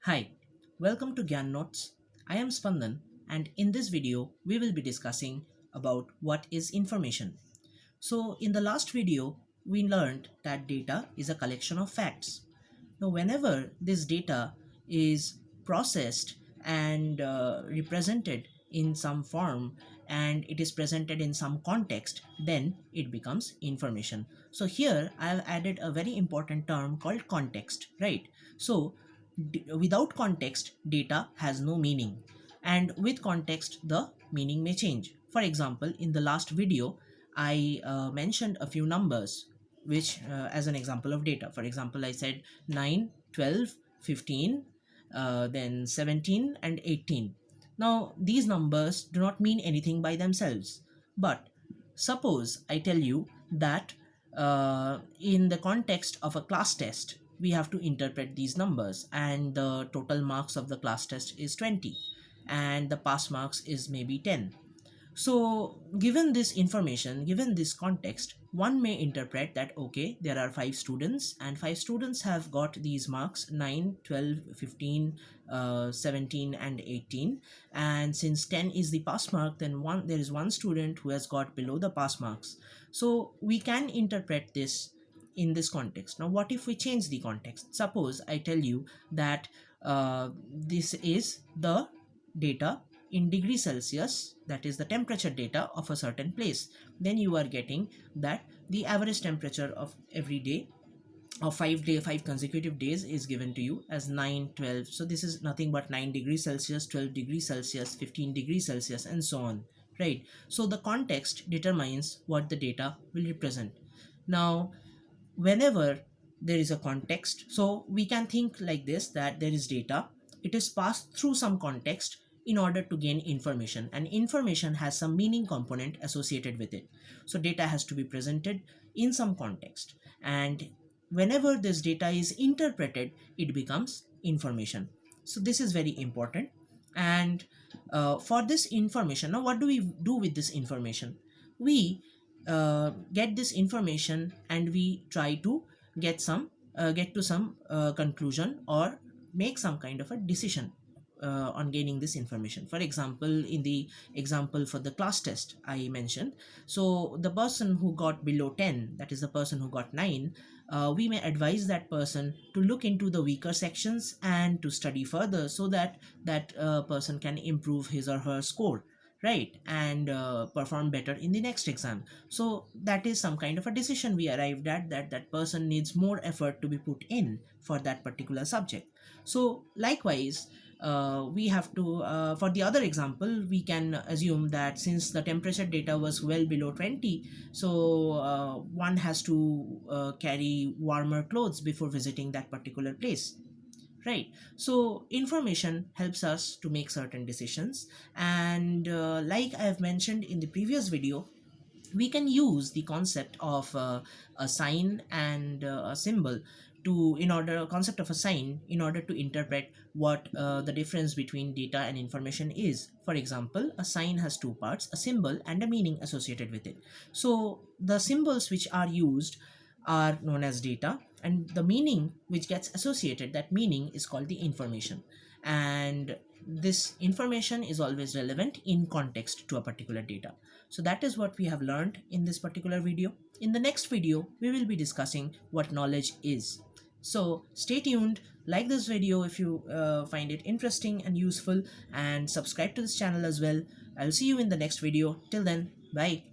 Hi, welcome to GyanNotes. I am Spandan, and in this video we will be discussing about what is information. So in the last video we learned that data is a collection of facts. Now whenever this data is processed and represented in some form and it is presented in some context, then it becomes information. So here I have added a very important term called context, right? So without context, data has no meaning, and with context, the meaning may change. For example, in the last video, I mentioned a few numbers, which as an example of data. For example, I said 9, 12, 15, then 17, and 18. Now, these numbers do not mean anything by themselves, but suppose I tell you that in the context of a class test, we have to interpret these numbers, and the total marks of the class test is 20 and the pass marks is maybe 10. So given this information, given this context, one may interpret that okay, there are 5 students and 5 students have got these marks 9, 12, 15, 17 and 18, and since 10 is the pass mark, then there is one student who has got below the pass marks. So we can interpret this in this context. Now what if we change the context? Suppose I tell you that this is the data in degree Celsius, that is the temperature data of a certain place. Then you are getting that the average temperature of every day of 5 consecutive days is given to you as 9, 12. So this is nothing but 9 degrees Celsius, 12 degrees Celsius, 15 degrees Celsius, and so on, right? So the context determines what the data will represent. Now whenever there is a context, so we can think like this, that there is data, it is passed through some context in order to gain information, and information has some meaning component associated with it. So data has to be presented in some context, and whenever this data is interpreted, it becomes information. So this is very important. And for this information, now what do we do with this information? We get this information and we try to get to some conclusion or make some kind of a decision on gaining this information. For example, in the example for the class test I mentioned, so the person who got below 10, that is the person who got 9, we may advise that person to look into the weaker sections and to study further, so that person can improve his or her score, right, and perform better in the next exam. So that is some kind of a decision we arrived at, that that person needs more effort to be put in for that particular subject. So likewise, we have to for the other example, we can assume that since the temperature data was well below 20, so one has to carry warmer clothes before visiting that particular place, right? So information helps us to make certain decisions, and like I have mentioned in the previous video, we can use the concept of a sign and a symbol to in order concept of a sign in order to interpret what the difference between data and information is. For example, a sign has two parts, a symbol and a meaning associated with it. So the symbols which are used are known as data, and the meaning which gets associated, that meaning is called the information. And this information is always relevant in context to a particular data. So that is what we have learned in this particular video. In the next video, we will be discussing what knowledge is. So stay tuned, like this video if you find it interesting and useful, and subscribe to this channel as well. I'll see you in the next video. Till then, bye.